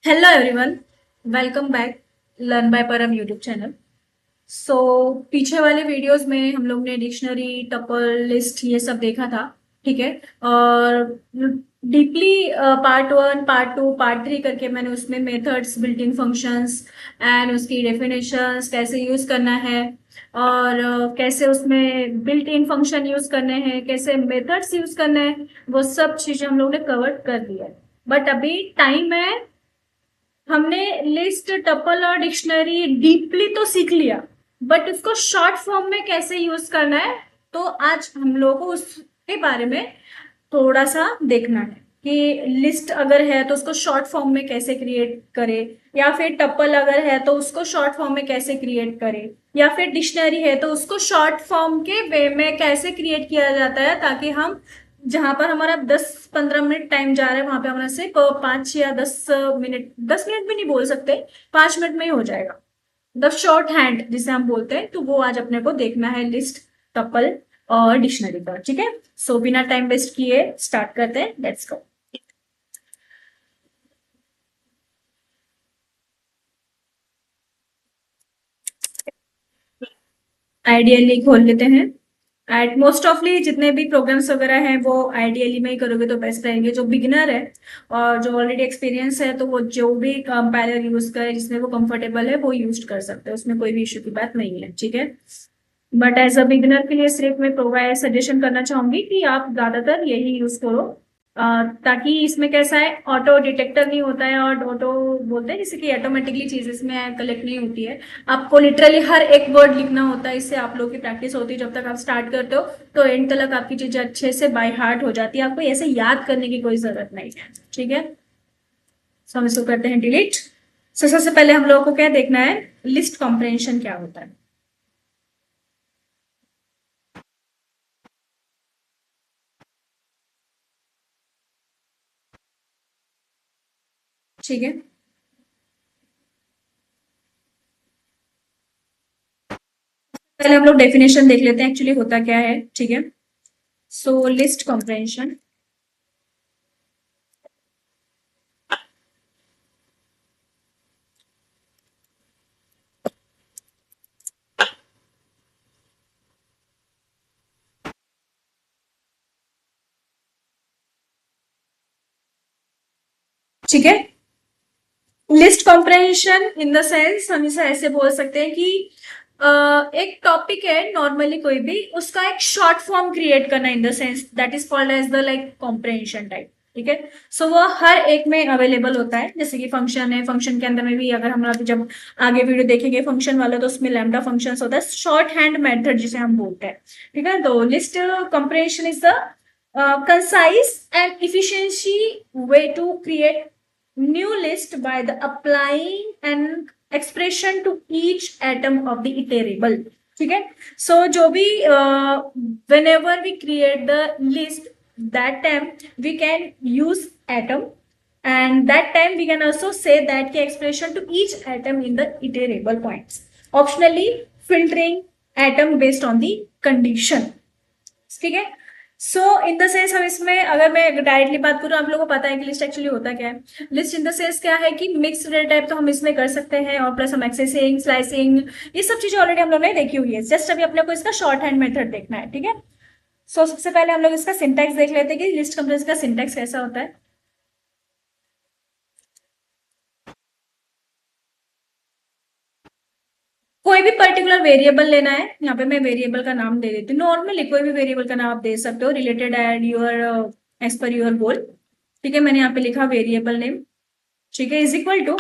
Hello everyone, welcome back learn by परम YouTube channel. सो पीछे वाले वीडियोस में हम लोग ने डिक्शनरी, टपल, लिस्ट ये सब देखा था। ठीक है। और deeply part one, part two, part three करके मैंने उसमें methods, built in functions and उसकी डेफिनेशंस कैसे यूज करना है, और कैसे उसमें बिल्ट इन फंक्शन यूज करने हैं, कैसे मेथड्स यूज करने हैं, वो सब चीजें हम लोग ने कवर कर दिया है। बट अभी टाइम है, हमने लिस्ट, टपल और डिक्शनरी डीपली तो सीख लिया, बट उसको शॉर्ट फॉर्म में कैसे यूज करना है, तो आज हम लोगों को उसके बारे में थोड़ा सा देखना है कि लिस्ट अगर है तो उसको शॉर्ट फॉर्म में कैसे क्रिएट करे, या फिर टपल अगर है तो उसको शॉर्ट फॉर्म में कैसे क्रिएट करे, या फिर डिक्शनरी है तो उसको शॉर्ट फॉर्म के वे में कैसे क्रिएट किया जाता है, ताकि हम जहां पर हमारा 10-15 मिनट टाइम जा रहा है वहां पे हमारा सिर्फ 5 या 10 मिनट, 10 मिनट भी नहीं बोल सकते, 5 मिनट में ही हो जाएगा। द शॉर्ट हैंड जिसे हम बोलते हैं, तो वो आज अपने को देखना है लिस्ट, टपल और डिक्शनरी का। ठीक है। सो बिना टाइम वेस्ट किए स्टार्ट करते हैं, लेट्स गो। आइडियली खोल लेते हैं। एट मोस्ट ऑफली जितने भी प्रोग्राम्स वगैरह हैं वो आइडियली में ही करोगे तो बेस्ट रहेंगे। जो बिगिनर है और जो ऑलरेडी एक्सपीरियंस है, तो वो जो भी कंपाइलर यूज करे जिसमें वो कंफर्टेबल है वो यूज कर सकते हैं, उसमें कोई भी इश्यू की बात नहीं है। ठीक है। बट एज अ बिगिनर के लिए सिर्फ मैं प्रोवाइड सजेशन करना चाहूंगी कि आप ज्यादातर यही यूज करो। ताकि इसमें कैसा है, ऑटो डिटेक्टर नहीं होता है, और ऑटो बोलते हैं जैसे कि ऑटोमेटिकली चीज इसमें कलेक्ट नहीं होती है। आपको लिटरली हर एक वर्ड लिखना होता है, इससे आप लोगों की प्रैक्टिस होती है। जब तक आप स्टार्ट करते हो तो एंड तक आपकी चीजें अच्छे से बाय हार्ट हो जाती है, आपको ऐसे याद करने की कोई जरूरत नहीं है। ठीक है। सो हम इसको करते हैं डिलीट। सबसे पहले हम लोगों को क्या देखना है, लिस्ट कॉम्प्रहेंशन क्या होता है। ठीक है। पहले हम लोग डेफिनेशन देख लेते हैं एक्चुअली होता क्या है। ठीक है। सो लिस्ट कॉम्प्रहेंशन। ठीक है। List comprehension in the sense हम इसे ऐसे बोल सकते हैं कि एक टॉपिक है नॉर्मली कोई भी, उसका एक शॉर्ट फॉर्म क्रिएट करना, in the sense that is called as the like comprehension type. ठीक है। सो वो हर एक में अवेलेबल होता है, जैसे कि फंक्शन है, फंक्शन के अंदर में भी अगर हम अभी जब आगे वीडियो देखेंगे फंक्शन वाला, तो उसमें लैम्डा फंक्शन होता है, शॉर्ट हैंड मेथड जिसे हम बोलते हैं। ठीक है। तो list comprehension is the concise and efficiency way to create new list by the applying an expression to each atom of the iterable। ठीक है। सो जो भी whenever we create the list, that time we can use atom, and that time we can also say that the expression to each atom in the iterable points, optionally filtering atom based on the condition। ठीक है। सो इन the sense हम इसमें अगर मैं directly बात करूँ, आप लोगों को पता है कि लिस्ट एक्चुअली होता क्या है। लिस्ट इन द सेंस क्या है कि मिक्स डेटा टाइप तो हम इसमें कर सकते हैं, और प्लस हम एक्सेसिंग, स्लाइसिंग, ये सब चीजें ऑलरेडी हम लोग ने देखी हुई है। जस्ट अभी अपने को इसका शॉर्ट हैंड मेथड देखना है। ठीक है। सो सबसे पहले हम लोग इसका सिंटैक्स देख लेते हैं कि लिस्ट कंप्रेस का सिंटैक्स कैसा होता है। कोई भी पर्टिकुलर वेरिएबल लेना है, यहाँ पे मैं वेरिएबल का नाम दे देती हूँ। नॉर्मली कोई भी वेरिएबल का नाम आप दे सकते हो, रिलेटेड एड योर एज पर योर गोल। ठीक है। मैंने यहाँ पे लिखा वेरिएबल नेम। ठीक है। इज इक्वल टू,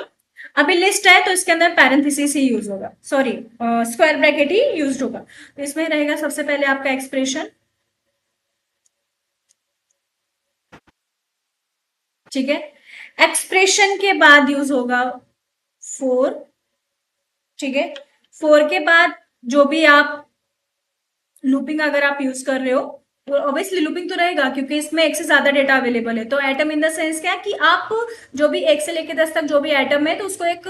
अभी लिस्ट है तो इसके अंदर पैरेंथेसिस ही यूज होगा, सॉरी स्क्वायर ब्रैकेट ही यूज होगा। तो इसमें रहेगा सबसे पहले आपका एक्सप्रेशन। ठीक है। एक्सप्रेशन के बाद यूज होगा फोर। ठीक है। फोर के बाद जो भी आप लूपिंग अगर आप यूज कर रहे हो, ऑब्वियसली लूपिंग तो रहेगा क्योंकि इसमें एक से ज्यादा डेटा अवेलेबल है। तो एटम इन द सेंस क्या कि आप जो भी 1 से लेकर 10 तक जो भी एटम है तो उसको एक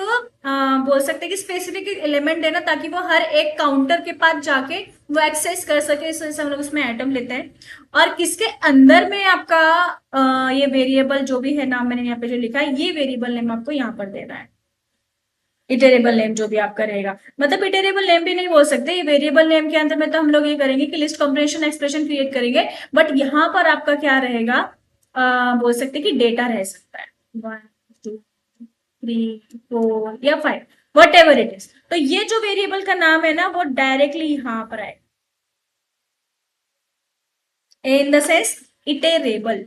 बोल सकते हैं कि स्पेसिफिक एलिमेंट देना ताकि वो हर एक काउंटर के पास जाके वो एक्सेस कर सके। इस वजह से हम लोग उसमें एटम लेते हैं। और किसके अंदर में आपका ये वेरिएबल जो भी है नाम मैंने यहाँ पे जो लिखा है ये वेरिएबल नेम आपको यहाँ पर देना है। इटरेबल नेम जो भी आपका रहेगा, मतलब इटरेबल नेम भी नहीं बोल सकते, ये वेरिएबल नेम के अंदर में तो हम लोग ये करेंगे कि लिस्ट कॉम्प्रिहेंशन एक्सप्रेशन क्रिएट करेंगे। बट यहाँ पर आपका क्या रहेगा, बोल सकते कि डेटा रह सकता है 1 2 3 4 या 5 वट एवर इट इज। तो ये जो वेरिएबल का नाम है ना वो डायरेक्टली यहाँ पर आएगा इन द सेंस इटरेबल।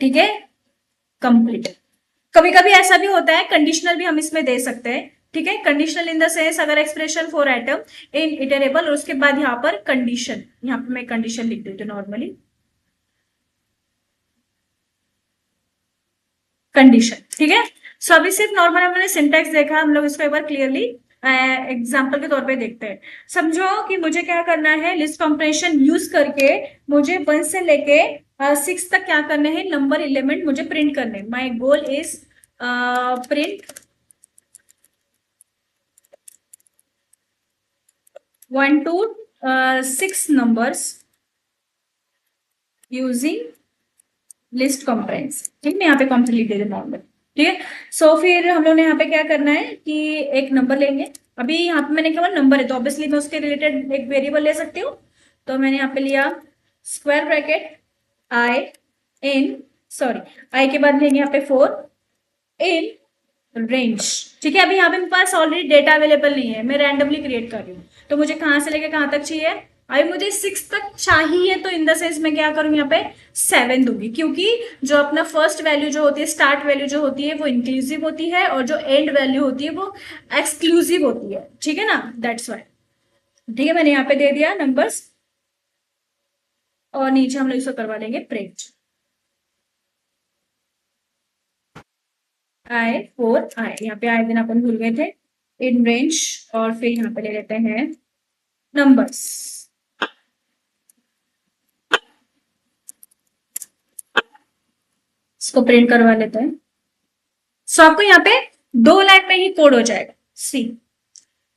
ठीक है, कंप्लीट। कभी कभी ऐसा भी होता है कंडीशनल भी हम इसमें दे सकते हैं। ठीक है, कंडीशनल इन द सेंस अगर expression for atom in iterable और उसके बाद यहाँ पर कंडीशन, यहाँ पे मैं कंडीशन लिख देती हूँ नॉर्मली कंडीशन। ठीक है, सो अभी सिर्फ नॉर्मल हमने सिंटेक्स देखा, हम लोग इसको एक बार क्लियरली एग्जाम्पल के तौर पे देखते हैं। समझो कि मुझे क्या करना है, लिस्ट कॉम्प्रिहेंशन यूज करके मुझे 1 से लेके 6 तक क्या करने हैं, नंबर एलिमेंट मुझे प्रिंट करने। My goal is print 1 to 6 numbers using list comprehension. ठीक है, यहाँ पे कॉम्प्रिहेंस लिख दे नॉर्मल। ठीक है, सो फिर हम लोग ने यहाँ पे क्या करना है कि एक नंबर लेंगे। अभी यहाँ पे मैंने केवल नंबर है तो ऑब्वियसली मैं उसके रिलेटेड एक वेरिएबल ले सकती हूँ। तो मैंने यहाँ पे लिया square bracket I in, sorry I के बाद लेंगे यहाँ पे 4 इन रेंज। ठीक है, अभी यहाँ पे मेरे पास ऑलरेडी डेटा अवेलेबल नहीं है, मैं रैंडमली क्रिएट कर रही हूँ। तो मुझे कहाँ से लेके कहाँ तक चाहिए, अभी मुझे 6 तक चाहिए। तो इन द सेंस मैं क्या करूंगी, यहाँ पे 7 दूंगी क्योंकि जो अपना फर्स्ट वैल्यू जो होती है, स्टार्ट वैल्यू जो होती है वो इंक्लूसिव होती है और जो एंड वैल्यू होती है वो एक्सक्लूसिव होती है। ठीक है ना, दैट्स वाई। ठीक है, मैंने यहाँ पे दे दिया नंबर्स और नीचे हम लोग इसको करवा लेंगे प्रिंट आई 4 आई। यहाँ पे आई दिन अपन भूल गए थे, इन रेंज। और फिर यहाँ पे ले लेते हैं नंबर्स। इसको प्रिंट करवा लेते हैं। सो आपको यहाँ पे 2 लाइन में ही कोड हो जाएगा। सी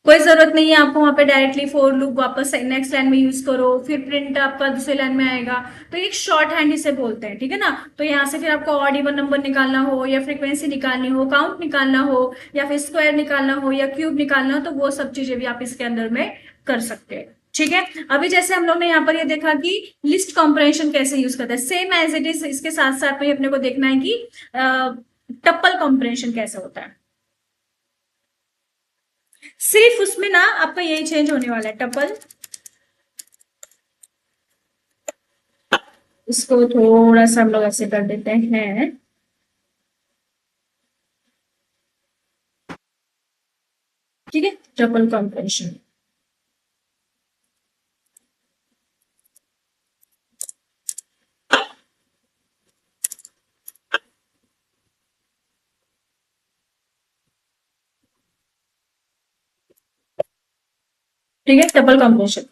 कोई जरूरत नहीं है आपको वहां पे डायरेक्टली फॉर लूप वापस नेक्स्ट लाइन में यूज करो फिर प्रिंट आपका दूसरी लाइन में आएगा। तो एक शॉर्ट हैंड इसे बोलते हैं। ठीक है ना, तो यहाँ से फिर आपको ऑड इवन नंबर निकालना हो या फ्रीक्वेंसी निकालनी हो, काउंट निकालना हो या फिर स्क्वायर निकालना हो या क्यूब निकालना हो, तो वो सब चीजें भी आप इसके अंदर में कर सकते हैं। ठीक है, अभी जैसे हम लोग ने यहाँ पर ये देखा कि लिस्ट कॉम्प्रिहेंशन कैसे यूज करते हैं, सेम एज इट इज इसके साथ साथ में अपने को देखना है कि टप्पल कॉम्प्रिहेंशन कैसे होता है। सिर्फ उसमें ना आपका यही चेंज होने वाला है, टपल। इसको थोड़ा सा हम लोग ऐसे कर देते हैं। ठीक है, टपल कॉम्प्रिहेंशन। ठीक है, टपल कॉम्प्रिहेंशन।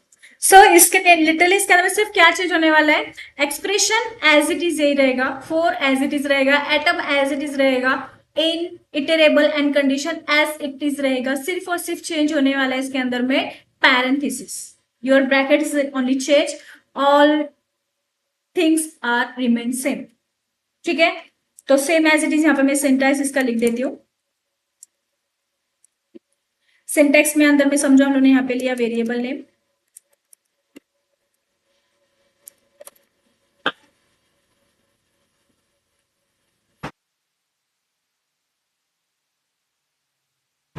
सो इसके लिटरली इसके अंदर सिर्फ क्या चेंज होने वाला है, एक्सप्रेशन एज इट इज यही रहेगा, 4 एज इट इज रहेगा, एटम एज इट इज रहेगा, in iterable and condition as it is रहेगा। सिर्फ और सिर्फ चेंज होने वाला है इसके अंदर में parenthesis, your bracket is only change, all things are remain same. ठीक है, तो सेम एज इट इज यहाँ पे मैं सिंटैक्स इसका लिख देती हूँ। सिंटेक्स में अंदर में समझो हम लोगों ने यहाँ पे लिया वेरिएबल नेम।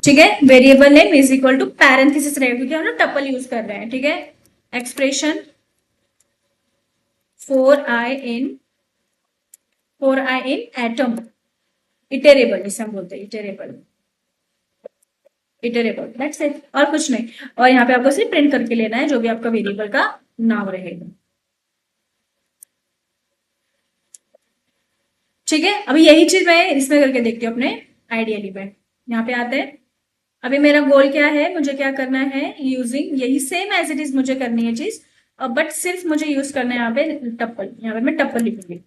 ठीक है, variable name is equal to parenthesis रहेगा क्योंकि हम लोग टपल यूज कर रहे हैं। ठीक है, एक्सप्रेशन 4i इन एटम, इटरेबल जिसे हम बोलते हैं, इटरेबल इटरेबल, दैट्स इट, और कुछ नहीं। और यहाँ पे आपको सिर्फ प्रिंट करके लेना है जो भी आपका वेरिएबल का नाम रहेगा। ठीक है, अभी यही चीज मैं इसमें करके देखती हूँ अपने आइडियली में। यहाँ पे आते हैं। अभी मेरा गोल क्या है, मुझे क्या करना है, यूजिंग यही सेम एज इट इज मुझे करनी है चीज, बट सिर्फ मुझे यूज करना है यहाँ पे टप्पल, यहाँ पे मैं टप्पल लिखूंगी।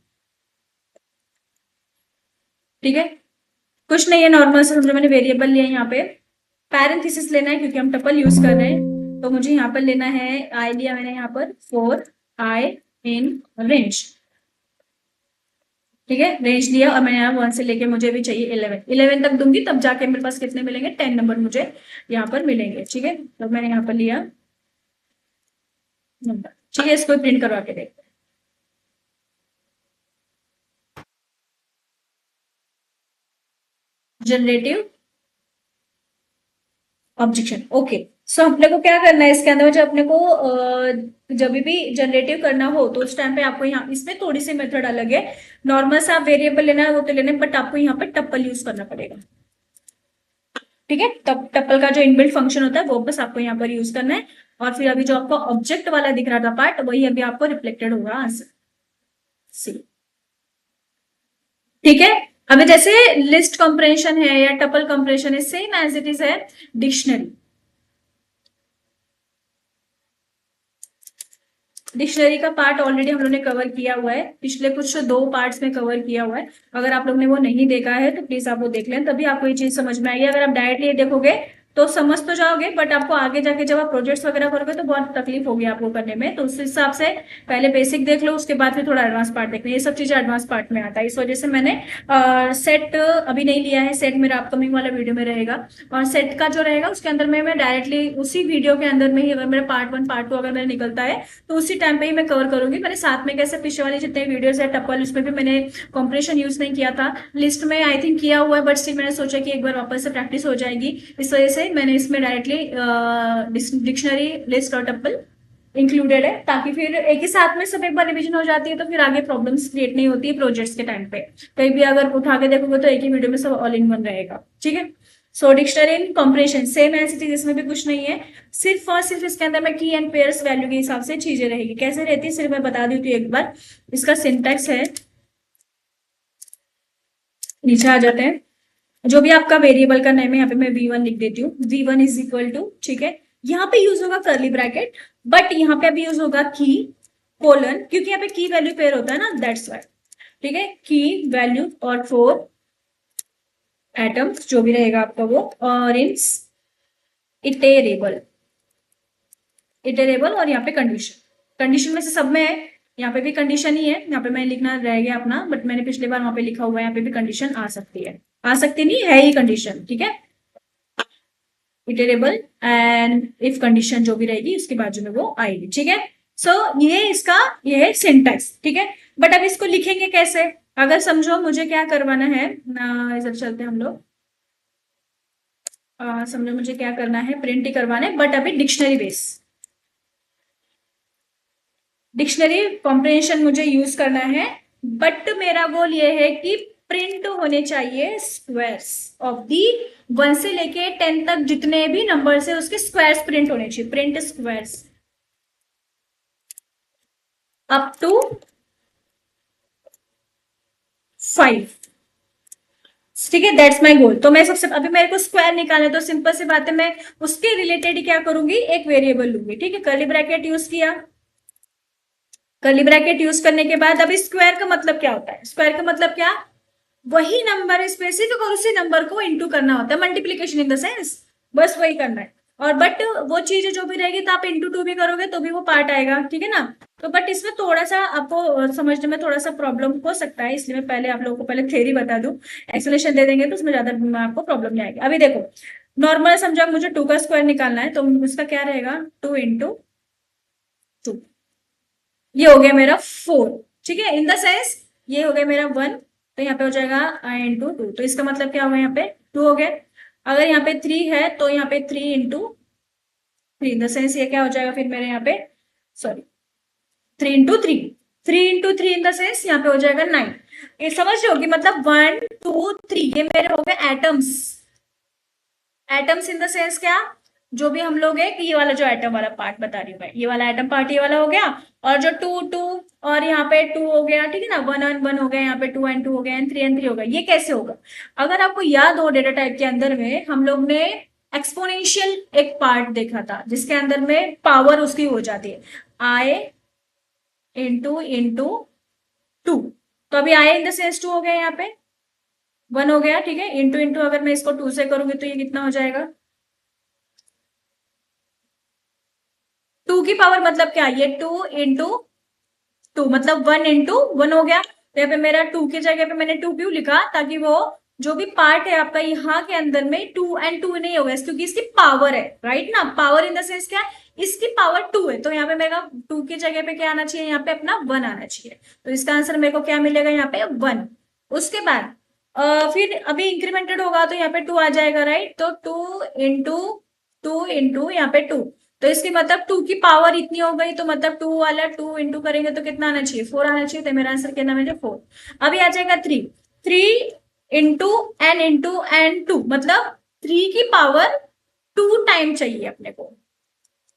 ठीक है, कुछ नहीं है, नॉर्मल से समझो मैंने वेरिएबल लिया यहाँ पे, पैरेंथेसिस लेना है क्योंकि हम टप्पल यूज कर रहे हैं, तो मुझे यहाँ पर लेना है, आई लिया मैंने यहाँ पर 4 आई इन रेंज। ठीक है, रेंज लिया और मैंने यहाँ 1 से लेके मुझे भी चाहिए 11 तक दूंगी, तब जाके मेरे पास कितने मिलेंगे, 10 नंबर मुझे यहाँ पर मिलेंगे। ठीक है, तो मैंने यहाँ पर लिया नंबर। ठीक है, इसको प्रिंट करवा के देखते हैं। Generative objection, okay. सो अपने को क्या करना है इसके अंदर, जब अपने को जब भी जनरेटिव करना हो तो उस टाइम पे आपको यहाँ, इसमें थोड़ी सी मेथड अलग है। नॉर्मल से आप वेरिएबल लेना है वो तो लेना है, बट आपको यहाँ पे टप्पल यूज करना पड़ेगा। ठीक है, तब टप्पल का जो इनबिल्ट फंक्शन होता है वो बस आपको यहाँ पर यूज करना है, और फिर अभी जो आपको ऑब्जेक्ट वाला दिख रहा था पार्ट, वही अभी आपको रिफ्लेक्टेड होगा आंसर सी। ठीक है, अभी जैसे लिस्ट कंप्रेशन है या टपल कंप्रेशन है, सेम एज इट इज है डिक्शनरी। डिक्शनरी का पार्ट ऑलरेडी हम लोगों ने कवर किया हुआ है, पिछले कुछ 2 पार्ट्स में कवर किया हुआ है। अगर आप लोग ने वो नहीं देखा है तो प्लीज आप वो देख लें, तभी आपको ये चीज समझ में आएगी। अगर आप डायरेक्टली देखोगे तो समझ तो जाओगे, बट आपको आगे जाके जब आप प्रोजेक्ट्स वगैरह करोगे तो बहुत तकलीफ होगी आपको करने में, तो उस हिसाब से पहले बेसिक देख लो, उसके बाद फिर थोड़ा एडवांस पार्ट देखना। ये सब चीजें एडवांस पार्ट में आता है, इस वजह से मैंने सेट अभी नहीं लिया है। सेट मेरा अपकमिंग वाला वीडियो में रहेगा, और सेट का जो रहेगा उसके अंदर में मैं डायरेक्टली उसी वीडियो के अंदर में ही, अगर मेरा पार्ट 1 पार्ट 2 अगर मेरा निकलता है तो उसी टाइम पे ही मैं कवर करूंगी। मैंने साथ में कैसे पिछले वाली जितने वीडियोस है टप्पल, उसमें भी मैंने कंप्रेशन यूज नहीं किया था, लिस्ट में आई थिंक किया हुआ है, बट स्टिल मैंने सोचा कि एक बार वापस से प्रैक्टिस हो जाएगी, इस वजह से मैंने इसमें डायरेक्टली डिक्शनरी, लिस्ट और टप्पल इंक्लूडेड है, ताकि फिर एक ही साथ में सब एक बार रिवीजन हो जाती है तो फिर आगे प्रॉब्लम्स क्रिएट नहीं होती है प्रोजेक्ट्स के टाइम पे। कहीं भी अगर उठा के देखोगे तो एक ही वीडियो में सब ऑल इन वन रहेगा। ठीक है, so dictionary in comprehension same as it is, इसमें भी कुछ नहीं है, सिर्फ और सिर्फ इसके अंदर में की एंड पेयर्स वैल्यू के हिसाब से चीजें रहेगी। कैसे रहती है सिर्फ मैं बता दी थी एक बार, इसका सिंटैक्स है, नीचे आ जाते हैं। जो भी आपका वेरिएबल का नेम है, यहाँ पे मैं v1 लिख देती हूँ, v1 इज इक्वल टू, ठीक है, यहाँ पे यूज होगा कर्ली ब्रैकेट, बट यहाँ पे अभी यूज होगा की कोलन, क्योंकि यहाँ पे की वैल्यू पेयर होता है ना, दैट्स वाई। ठीक है, की वैल्यू और 4 एटम्स जो भी रहेगा आपका वो, और इन इटेरेबल, इटेरेबल, और यहाँ पे कंडीशन, कंडीशन में से सब में है, यहाँ पे भी कंडीशन ही है, यहाँ पे मैं लिखना रह गया अपना, बट मैंने पिछली बार वहां पे लिखा हुआ है, यहाँ पे भी कंडीशन आ सकती है, आ सकती नहीं है ही कंडीशन। ठीक है, इटरेबल एंड इफ कंडीशन जो भी रहेगी उसके बाजू में वो आएगी। ठीक है, सो ये इसका ये है सिंटैक्स। ठीक है, बट अब इसको लिखेंगे कैसे, अगर समझो मुझे क्या करवाना है ना, इधर चलते हैं हम लोग, समझो मुझे क्या करना है, प्रिंट ही करवाना है, बट अभी डिक्शनरी बेस, डिक्शनरी कॉम्प्रिहेंशन मुझे यूज करना है, बट मेरा गोल ये है कि प्रिंट होने चाहिए स्क्वायर्स ऑफ दी 1 से लेके 10 तक जितने भी नंबर है उसके स्क्वायर्स प्रिंट होने चाहिए, प्रिंट स्क्वायर्स अप टू 5। ठीक है, दैट्स माय गोल। तो मैं सबसे अभी मेरे को स्क्वायर निकालना है, तो सिंपल सी बात है, मैं उसके रिलेटेड ही क्या करूंगी, एक वेरिएबल लूंगी। ठीक है, कर्ली ब्रैकेट यूज किया, कर्ली ब्रैकेट यूज करने के बाद अभी स्क्वायर का मतलब क्या होता है, स्क्वायर का मतलब क्या, वही नंबर स्पेसिफिक और उसी नंबर को इंटू करना होता है, मल्टीप्लीकेशन इन द सेंस, बस वही करना है। और बट वो चीज जो भी रहेगी तो आप इंटू 2 भी करोगे तो भी वो पार्ट आएगा। ठीक है ना, तो बट इसमें थोड़ा सा आपको समझने में थोड़ा सा प्रॉब्लम हो सकता है, इसलिए मैं पहले आप लोगों को पहले थ्योरी बता दूं, एक्सप्लेनेशन दे देंगे तो उसमें ज्यादा आपको प्रॉब्लम नहीं आएगी। अभी देखो, नॉर्मल समझो मुझे 2 का स्क्वायर निकालना है, तो उसका क्या रहेगा, 2 इंटू 2, ये हो गया मेरा 4। ठीक है, इन द सेंस ये हो गया मेरा 1, तो यहाँ पे हो जाएगा आई इंटू 2, तो इसका मतलब क्या होगा, यहाँ पे 2 हो गया। अगर यहाँ पे 3 है तो यहाँ पे 3 इंटू 3, इन द सेंस ये क्या हो जाएगा फिर मेरे यहाँ पे, sorry 3 into 3, 3 into 3 in the sense यहाँ पे हो जाएगा 9। ये समझ रहे हो कि मतलब 1 2 3 ये मेरे हो गए atoms, atoms in the sense क्या, जो भी हम लोग है कि ये वाला जो एटम वाला पार्ट बता रही हूँ मैं, ये वाला एटम पार्ट ये वाला हो गया, और जो टू टू और यहाँ पे टू हो गया, ठीक है ना, वन एंड वन हो गया, यहाँ पे टू एंड टू हो गया, एंड थ्री हो गया। ये कैसे होगा? अगर आपको याद हो डेटा टाइप के अंदर में हम लोग ने एक्सपोनेंशियल एक पार्ट देखा था जिसके अंदर में पावर उसकी हो जाती है आई इंटू इंटू टू। तो अभी आई इन द सेंस टू हो गया, यहाँ पे वन हो गया, ठीक है, इंटू इंटू अगर मैं इसको टू से करूंगी तो ये कितना हो जाएगा? टू की पावर मतलब क्या, ये टू इंटू टू मतलब वन इंटू वन हो गया। तो यहाँ पे मेरा टू की जगह पे मैंने टू क्यों लिखा, ताकि वो जो भी पार्ट है आपका यहाँ के अंदर में टू एंड टू नहीं होगा, क्योंकि इसकी पावर है, राइट ना, पावर इन द सेंस क्या है, इसकी पावर टू है, तो यहाँ पे मेरा टू की जगह पे क्या आना चाहिए, यहाँ पे अपना वन आना चाहिए। तो इसका आंसर मेरे को क्या मिलेगा, यहाँ पे वन। उसके बाद फिर अभी इंक्रीमेंटेड होगा तो यहाँ पे टू आ जाएगा, राइट, तो टू इंटू यहाँ पे टू। तो इसकी मतलब टू की पावर इतनी हो गई, तो मतलब टू वाला टू इंटू करेंगे तो कितना आना चाहिए, फोर आना चाहिए, तो मेरा आंसर कितना है, फोर। अभी आ जाएगा three, three into n two, मतलब थ्री की पावर टू टाइम चाहिए अपने को,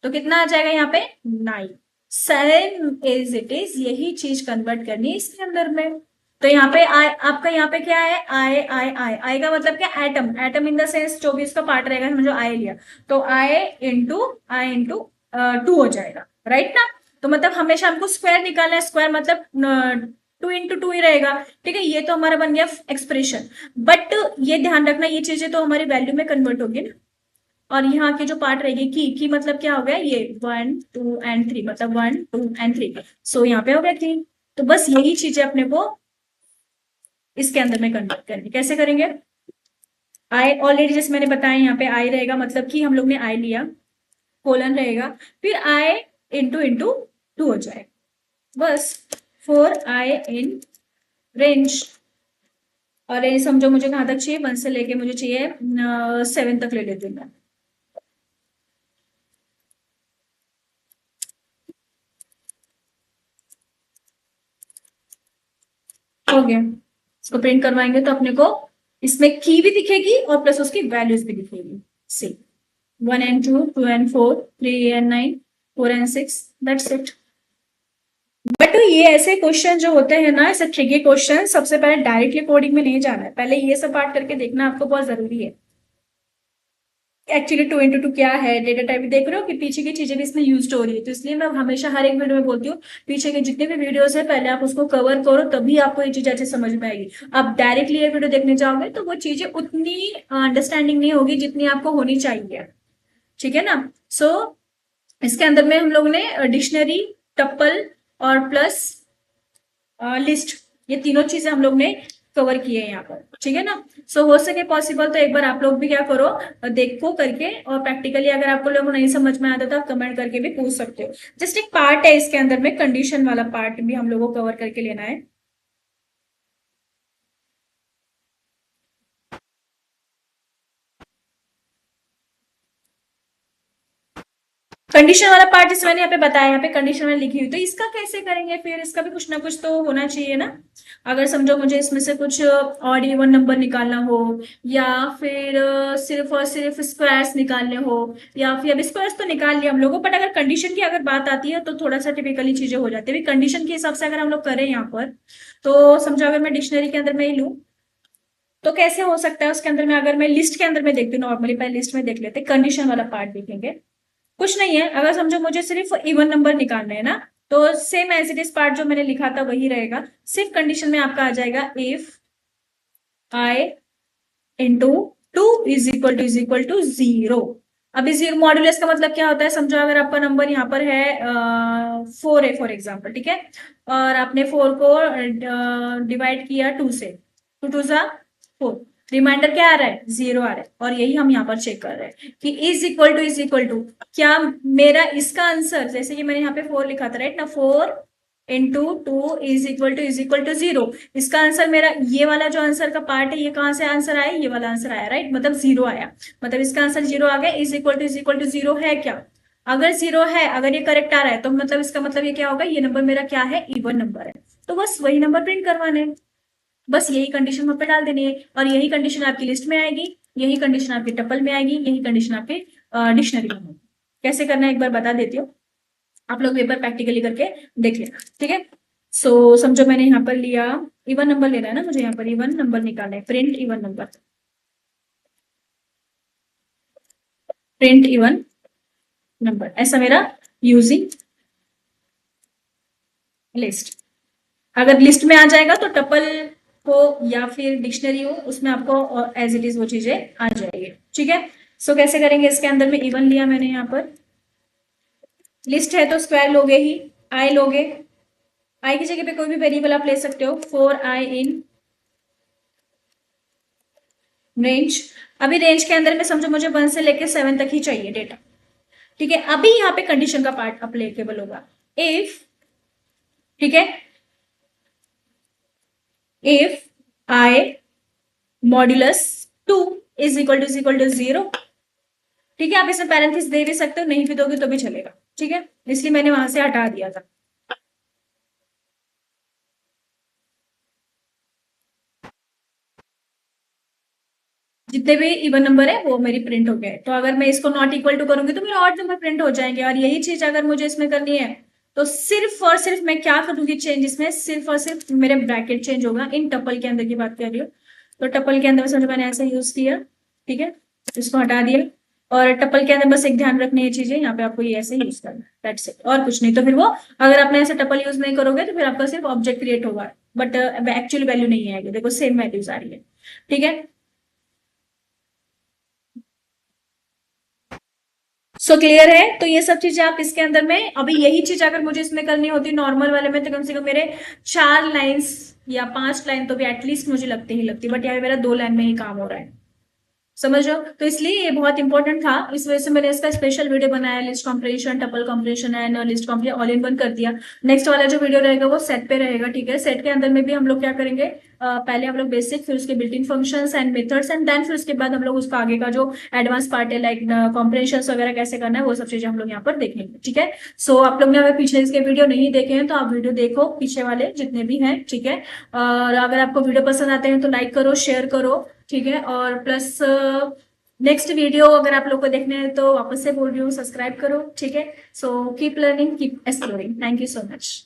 तो कितना आ जाएगा यहाँ पे, nine. Same as it is यही चीज कन्वर्ट करनी है इसके अंदर में। तो यहाँ पे आई, आपका यहाँ पे क्या है, आई का मतलब क्या, atom, atom in the sense जो भी इसका पार्ट रहेगा, समझो आई लिया, तो आई इंटू टू हो जाएगा, राइट ना। तो मतलब हमेशा हमको स्क्वायर निकालना है, स्क्वायर मतलब टू इंटू टू ही रहेगा, ठीक है, ये तो हमारा बन गया एक्सप्रेशन। बट ये ध्यान रखना, ये चीजें तो हमारी वैल्यू में कन्वर्ट होगी ना, और यहाँ की जो पार्ट रहेगी की मतलब क्या हो गया, ये वन टू एंड थ्री, मतलब वन टू एंड थ्री, सो यहाँ पे हो गया थ्री। तो बस यही चीजें अपने को इसके अंदर में कन्वर्ट करनी, कैसे करेंगे, आई ऑलरेडी जैसे मैंने बताया, यहाँ पे आई रहेगा, मतलब कि हम लोग ने आई लिया, कोलन रहेगा, फिर आई इंटू इंटू टू हो जाएगा, बस फोर आई इन रेंज। और ये समझो मुझे कहाँ तक चाहिए, वन से लेके मुझे चाहिए सेवन तक ले लेती हूँ मैं। हो गया, इसको प्रिंट करवाएंगे तो अपने को इसमें की भी दिखेगी और प्लस उसकी वैल्यूज भी दिखेगी। See one and two and four, three and nine, four and six, that's it. But ये ऐसे क्वेश्चन जो होते हैं ना, ऐसे ट्रिकी क्वेश्चन, सबसे पहले डायरेक्टली कोडिंग में नहीं जाना है, पहले ये सब पार्ट करके देखना आपको बहुत जरूरी है। एक्चुअली टू इंटू टू क्या है, डेटा टाइप देख रहे हो कि पीछे की चीजें भी इसमें यूज हो रही है, तो इसलिए मैं हमेशा हर एक वीडियो में बोलती हूँ पीछे के जितने भी वीडियोस है पहले आप उसको कवर करो, तभी आपको ये चीज अच्छे समझ में आएगी। आप डायरेक्टली ये वीडियो देखने जाओगे तो वो चीजें उतनी अंडरस्टैंडिंग नहीं होगी जितनी आपको होनी चाहिए, ठीक है ना। सो इसके अंदर में हम लोग ने डिक्शनरी, टप्पल और प्लस लिस्ट, ये तीनों चीजें हम लोग ने कवर किए हैं यहाँ पर, ठीक है ना। सो हो सके पॉसिबल तो एक बार आप लोग भी क्या करो, देखो करके, और प्रैक्टिकली अगर आपको लोग नहीं समझ में आता तो आप कमेंट करके भी पूछ सकते हो। जस्ट एक पार्ट है इसके अंदर में, कंडीशन वाला पार्ट भी हम लोगों को कवर करके लेना है। कंडीशन वाला पार्ट जैसे मैंने यहाँ पे बताया, यहाँ पे कंडीशन में लिखी हुई, तो इसका कैसे करेंगे, फिर इसका भी कुछ ना कुछ तो होना चाहिए ना। अगर समझो मुझे इसमें से कुछ ऑड इवन नंबर निकालना हो, या फिर सिर्फ और सिर्फ स्क्वायर्स निकालने हो, या फिर अब स्क्वायर्स तो निकाल लिया हम लोगों, बट अगर कंडीशन की अगर बात आती है तो थोड़ा सा टिपिकली चीजें हो जाती है कंडीशन के हिसाब से। अगर हम लोग करें यहाँ पर, तो समझो अगर मैं डिक्शनरी के अंदर में ही लूँ तो कैसे हो सकता है, उसके अंदर में अगर मैं लिस्ट के अंदर में देखती हूँ, नॉर्मली पहले लिस्ट में देख लेते, कंडीशन वाला पार्ट देखेंगे। कुछ नहीं है, अगर समझो मुझे सिर्फ इवन नंबर निकालना है ना, तो same as it is part जो मैंने लिखा था वही रहेगा, सिर्फ कंडीशन में आपका आ जाएगा if i into two is equal to zero. अभी जीरो मॉड्यूलस का मतलब क्या होता है, समझो अगर आपका नंबर यहाँ पर है फोर है फॉर एग्जाम्पल, ठीक है, और आपने फोर को डिवाइड किया टू से, टू टू सा फोर, रिमाइंडर क्या आ रहा है, जीरो आ रहा है, और यही हम यहाँ पर चेक कर रहे हैं कि इज इक्वल टू क्या मेरा इसका आंसर, जैसे कि मैंने यहाँ पे फोर लिखा था, राइट ना, four into two is equal to zero, इसका आंसर मेरा ये वाला जो आंसर का पार्ट है, ये कहाँ से आंसर आया, ये वाला आंसर आया, राइट, मतलब जीरो आया, मतलब इसका आंसर जीरो आ गया। इज इक्वल टू जीरो है क्या, अगर जीरो है, अगर ये करेक्ट आ रहा है तो मतलब इसका मतलब ये क्या होगा, ये नंबर मेरा क्या है, इवन नंबर है, तो बस वही नंबर प्रिंट करवाने हैं। बस यही कंडीशन वहां पे डाल देनी है, और यही कंडीशन आपकी लिस्ट में आएगी, यही कंडीशन आपके टपल में आएगी, यही कंडीशन आपके डिक्शनरी बनाओ। कैसे करना है एक बार बता देती हूँ, आप लोग पेपर प्रैक्टिकली करके देख लेना, ठीक है। सो समझो मैंने यहाँ पर लिया, इवन नंबर लेना है ना मुझे, यहाँ पर इवन नंबर निकालना है, print even number, print even number, ऐसा मेरा यूजिंग लिस्ट। अगर लिस्ट में आ जाएगा तो टपल हो या फिर डिक्शनरी हो, उसमें आपको एज इट इज वो चीजें आ जाएगी, ठीक है। सो कैसे करेंगे, इसके अंदर में इवन लिया मैंने, यहाँ पर लिस्ट है तो स्क्वायर लोगे ही, आई लोगे, आई की जगह पे कोई भी वेरिएबल आप ले सकते हो, 4i इन रेंज। अभी रेंज के अंदर में समझो मुझे 1 से लेके 7 तक ही चाहिए डेटा, ठीक है। अभी यहाँ पे कंडीशन का पार्ट अप्लीकेबल होगा, इफ, ठीक है, if i modulus 2 is equal to 0, ठीक है। आप इसमें पैरेंथेसिस दे भी सकते हो, नहीं भी दोगे तो भी चलेगा, ठीक है, इसलिए मैंने वहां से हटा दिया था। जितने भी इवन नंबर है वो मेरी प्रिंट हो गए, तो अगर मैं इसको नॉट इक्वल टू करूंगी तो मेरे ऑड नंबर प्रिंट हो जाएंगे। और यही चीज अगर मुझे इसमें करनी है तो सिर्फ और सिर्फ मैं क्या करूंगी चेंज इसमें, सिर्फ और सिर्फ मेरे ब्रैकेट चेंज होगा, इन टपल के अंदर की बात कर रही हूँ। तो टपल के अंदर समझो मैंने ऐसा यूज किया, ठीक है, इसको हटा दिया। और टपल के अंदर बस एक ध्यान रखनी है चीजें, यहाँ पे आपको ये ऐसे यूज करना है, दैट्स इट, और कुछ नहीं। तो फिर वो अगर आपने ऐसे टपल यूज नहीं करोगे तो फिर आपका सिर्फ ऑब्जेक्ट क्रिएट होगा, बट एक्चुअली वैल्यू नहीं आएगी, देखो सेम वैल्यूज आ रही है, ठीक है। सो क्लियर है, तो ये सब चीजें आप इसके अंदर में, अभी यही चीज अगर मुझे इसमें करनी होती नॉर्मल वाले में तो कम से कम मेरे 4 लाइन्स या 5 लाइन तो भी एटलीस्ट मुझे लगती ही लगती, बट यहाँ मेरा 2 लाइन में ही काम हो रहा है, समझ रहे हो। तो इसलिए ये बहुत इंपॉर्टेंट था, इस वजह से मैंने इसका स्पेशल वीडियो बनाया, list comprehension, tuple comprehension and list comprehension all in one कर दिया। नेक्स्ट वाला जो वीडियो रहेगा वो सेट पे रहेगा, ठीक है। सेट के अंदर में भी हम लोग क्या करेंगे, पहले हम लोग बेसिक, फिर उसके built in functions and methods, and then फिर उसके बाद हम लोग उसका आगे का जो एडवांस पार्ट है लाइक कॉम्प्रिहेंशन वगैरह कैसे करना है, वो सब चीजें हम लोग यहाँ पर देखेंगे, ठीक है। सो आप लोग ने अगर पीछे इसके वीडियो नहीं देखे हैं तो आप वीडियो देखो, पीछे वाले जितने भी हैं, ठीक है। और अगर आपको वीडियो पसंद आते हैं तो लाइक करो, शेयर करो, ठीक है। और प्लस नेक्स्ट वीडियो अगर आप लोग को देखने हैं तो वापस से बोल रही हूँ, सब्सक्राइब करो, ठीक है। So keep learning, keep exploring, thank you so much.